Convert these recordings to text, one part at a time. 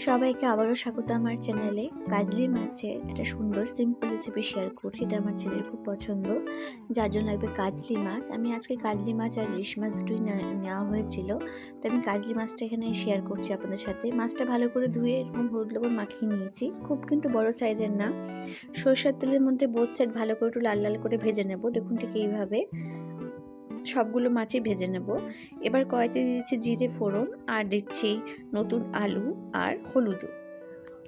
সবাইকে আবারও স্বাগত আমার চ্যানেলে। কাজলি মাছের একটা সুন্দর সিম্পল রেসিপি শেয়ার করছি। এটা আমার ছেলের খুব পছন্দ, যার জন্য লাগবে কাজলি মাছ। আমি আজকে কাজলি মাছ আর ইলিশ মাছ দুটোই নেওয়া হয়েছিল, তো আমি কাজলি মাছটা এখানে শেয়ার করছি আপনাদের সাথে। মাছটা ভালো করে ধুয়ে এরকম হলুদ লবণ মাখিয়ে নিয়েছি, খুব কিন্তু বড় সাইজের না। সরষের তেলের মধ্যে বোথ সাইড ভালো করে একটু লাল লাল করে ভেজে নেব। দেখুন ঠিক এইভাবে সবগুলো মাছই ভেজে নেব। এবার কড়াইতে দিয়েছি জিরে ফোড়ন, আর দিচ্ছি নতুন আলু আর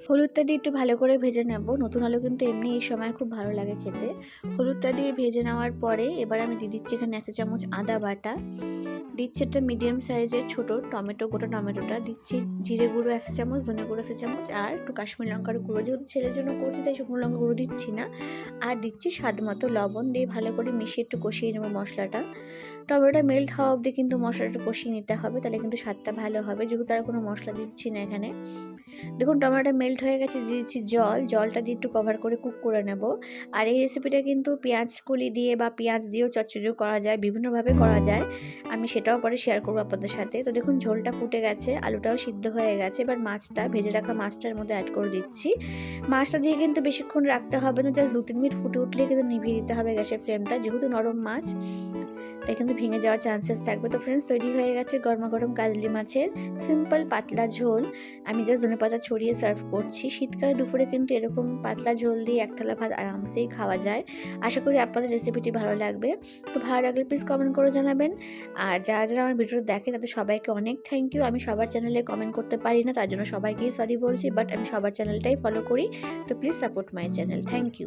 হলুদটা দিয়ে একটু ভালো করে ভেজে নেব। নতুন আলু কিন্তু এমনি এই সময় খুব ভালো লাগে খেতে। হলুদটা দিয়ে ভেজে নেওয়ার পরে এবার আমি দিয়ে দিচ্ছি এখানে 1 চামচ আদা বাটা, দিচ্ছি একটা মিডিয়াম সাইজের ছোট টমেটো, গোটা টমেটোটা দিচ্ছি, জিরে গুঁড়ো 1 চামচ, ধনে গুঁড়ো 1 চামচ, আর একটু কাশ্মীরি লঙ্কার গুঁড়ো, যেহেতু ছেলের জন্য করছি তাই শুকনো লঙ্কা গুঁড়ো দিচ্ছি না। আর দিচ্ছি স্বাদ মতো লবণ, দিয়ে ভালো করে মিশিয়ে একটু কষিয়ে নেবো মশলাটা। টমেটোটা মেল্ট হওয়া অবধি কিন্তু মশলাটা কষিয়ে নিতে হবে, তাহলে কিন্তু স্বাদটা ভালো হবে, যেহেতু আর কোনো মশলা দিচ্ছি না এখানে। দেখুন টমেটোটা মেল্ট হয়ে গেছে, দিয়ে দিচ্ছি জলটা দিয়ে একটু কভার করে কুক করে নেব। আর এই রেসিপিটা কিন্তু পেঁয়াজ কলি দিয়ে বা পেঁয়াজ দিয়েও চচ্চড়িও করা যায়, বিভিন্নভাবে করা যায়। আমি সেটাও পরে শেয়ার করবো আপনাদের সাথে। তো দেখুন ঝোলটা ফুটে গেছে, আলুটাও সিদ্ধ হয়ে গেছে। এবার মাছটা, ভেজে রাখা মাছটার মধ্যে অ্যাড করে দিচ্ছি। মাছটা দিয়ে কিন্তু বেশিক্ষণ রাখতে হবে না, জাস্ট 2-3 মিনিট ফুটে উঠলে কিন্তু নিভিয়ে দিতে হবে গ্যাসের ফ্লেমটা, যেহেতু নরম মাছ তাই কিন্তু ভেঙে যাওয়ার চান্সেস থাকবে। তো ফ্রেন্ডস, তৈরি হয়ে গেছে গরমা গরম কাজলি মাছের সিম্পল পাতলা ঝোল। আমি জাস্ট ধনেপাতা ছড়িয়ে সার্ভ করছি। শীতকালে দুপুরে কিন্তু এরকম পাতলা ঝোল দিয়ে এক থালা ভাত আরামসেই খাওয়া যায়। আশা করি আপনাদের রেসিপিটি ভালো লাগবে। তো ভালো লাগলে প্লিজ কমেন্ট করে জানাবেন। আর যারা যারা আমার ভিডিও দেখে তাদের সবাইকে অনেক থ্যাংক ইউ। আমি সবার চ্যানেলে কমেন্ট করতে পারি না, তার জন্য সবাইকেই সরি বলছি, বাট আমি সবার চ্যানেলটাই ফলো করি। তো please support my channel. Thank you.